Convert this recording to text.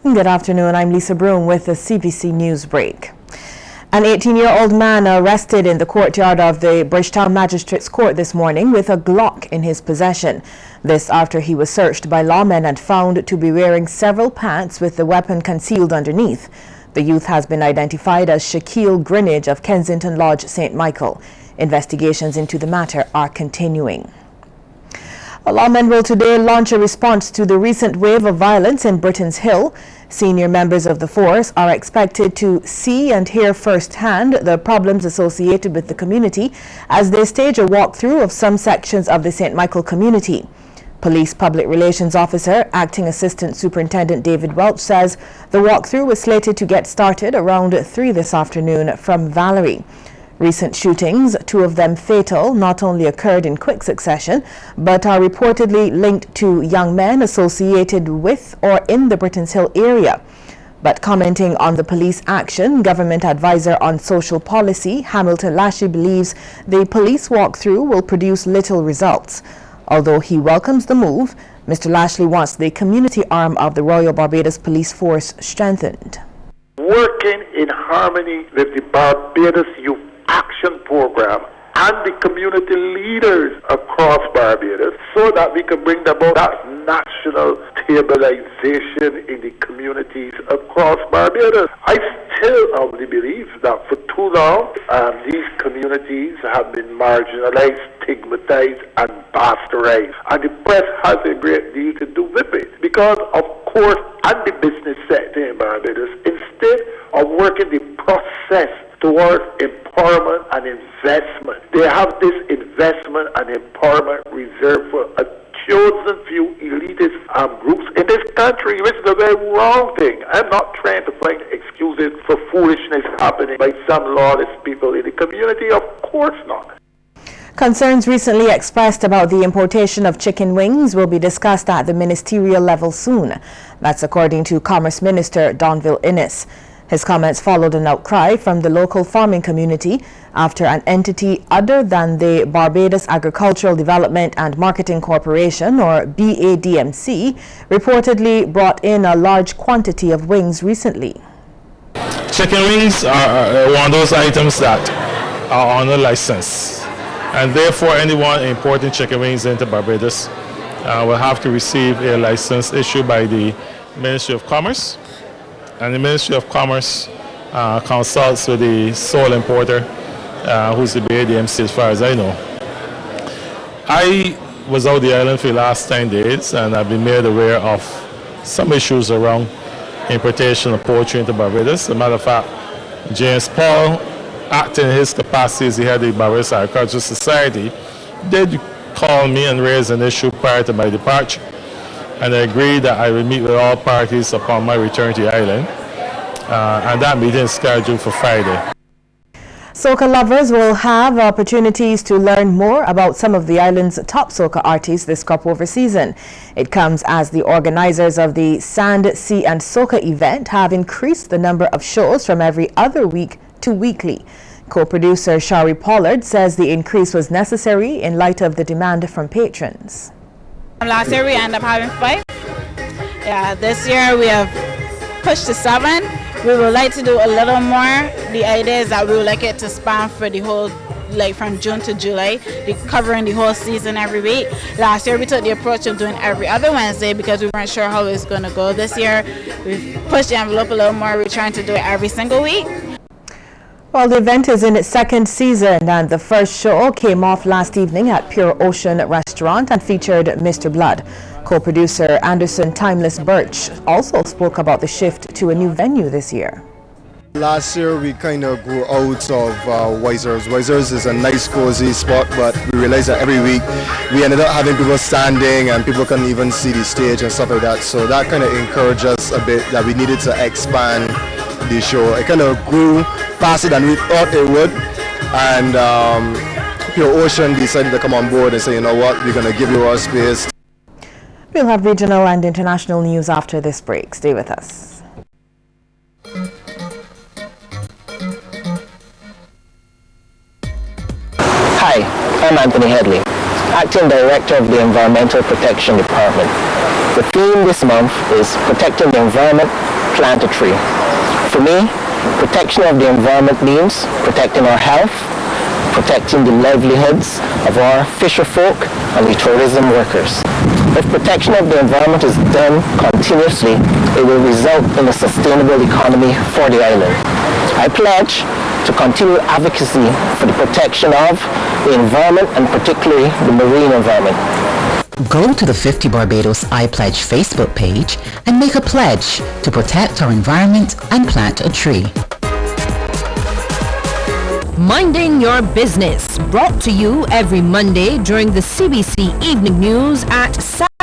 Good afternoon. I'm Lisa Broom with the Cbc News Break. An 18-year-old man arrested in the courtyard of the Bridgetown Magistrates Court this morning with a Glock in his possession. This after he was searched by lawmen and found to be wearing several pants with the weapon concealed underneath. The youth has been identified as Shaquille Greenidge of Kensington Lodge, St. Michael. Investigations into the matter are continuing. Lawmen will today launch a response to the recent wave of violence in Britain's Hill. Senior members of the force are expected to see and hear firsthand the problems associated with the community as they stage a walkthrough of some sections of the St. Michael community. Police Public Relations Officer, Acting Assistant Superintendent David Welch says the walkthrough was slated to get started around 3 this afternoon from Valerie. Recent shootings, 2 of them fatal, not only occurred in quick succession, but are reportedly linked to young men associated with or in the Britain's Hill area. But commenting on the police action, Government Advisor on Social Policy, Hamilton Lashley, believes the police walkthrough will produce little results. Although he welcomes the move, Mr. Lashley wants the community arm of the Royal Barbados Police Force strengthened. Working in harmony with the Barbados Youth Action Program and the community leaders across Barbados so that we can bring about that national stabilization in the communities across Barbados. I still humbly believe that for too long these communities have been marginalized, stigmatized and bastardized, and the press has a great deal to do with it because of course and the business sector in Barbados, instead of working the process towards empowerment and investment, they have this investment and empowerment reserved for a chosen few elitist groups in this country, which is a very wrong thing. I'm not trying to find excuses for foolishness happening by some lawless people in the community, of course not. Concerns recently expressed about the importation of chicken wings will be discussed at the ministerial level soon. That's according to Commerce Minister Donville Innes. His comments followed an outcry from the local farming community after an entity other than the Barbados Agricultural Development and Marketing Corporation, or BADMC, reportedly brought in a large quantity of wings recently. Chicken wings are one of those items that are on a license, and therefore anyone importing chicken wings into Barbados will have to receive a license issued by the Ministry of Commerce. And the Ministry of Commerce consults with the sole importer, who's the BADMC as far as I know. I was out the island for the last 10 days and I've been made aware of some issues around importation of poultry into Barbados. As a matter of fact, James Paul, acting in his capacity as the head of the Barbados Agricultural Society, did call me and raise an issue prior to my departure. And I agreed that I would meet with all parties upon my return to the island, and that meeting is scheduled for Friday. Soca lovers will have opportunities to learn more about some of the island's top soca artists this crop-over season. It comes as the organizers of the Sand, Sea and Soca event have increased the number of shows from every other week to weekly. Co-producer Shari Pollard says the increase was necessary in light of the demand from patrons. Last year we ended up having 5. Yeah, this year we have pushed to 7. We would like to do a little more. The idea is that we would like it to span for the whole, like from June to July, covering the whole season every week. Last year we took the approach of doing every other Wednesday because we weren't sure how it was going to go. This year we've pushed the envelope a little more. We're trying to do it every single week. Well, the event is in its 2nd season and the first show came off last evening at Pure Ocean Restaurant and featured Mr. Blood. Co-producer Anderson Timeless Birch also spoke about the shift to a new venue this year. Last year we kind of grew out of Wisers. Wisers is a nice cozy spot, but we realized that every week we ended up having people standing and people couldn't even see the stage and stuff like that. So that kind of encouraged us a bit that we needed to expand the show. It kind of grew faster than we thought it would, and Pure Ocean decided to come on board and say, you know what, we're going to give you our space. We'll have regional and international news after this break. Stay with us. Hi, I'm Anthony Headley, Acting Director of the Environmental Protection Department. The theme this month is Protecting the Environment, Plant a Tree. For me, protection of the environment means protecting our health, protecting the livelihoods of our fisher folk and the tourism workers. If protection of the environment is done continuously, it will result in a sustainable economy for the island. I pledge to continue advocacy for the protection of the environment and particularly the marine environment. Go to the 50 Barbados I Pledge Facebook page and make a pledge to protect our environment and plant a tree. Minding Your Business, brought to you every Monday during the CBC Evening News at 7.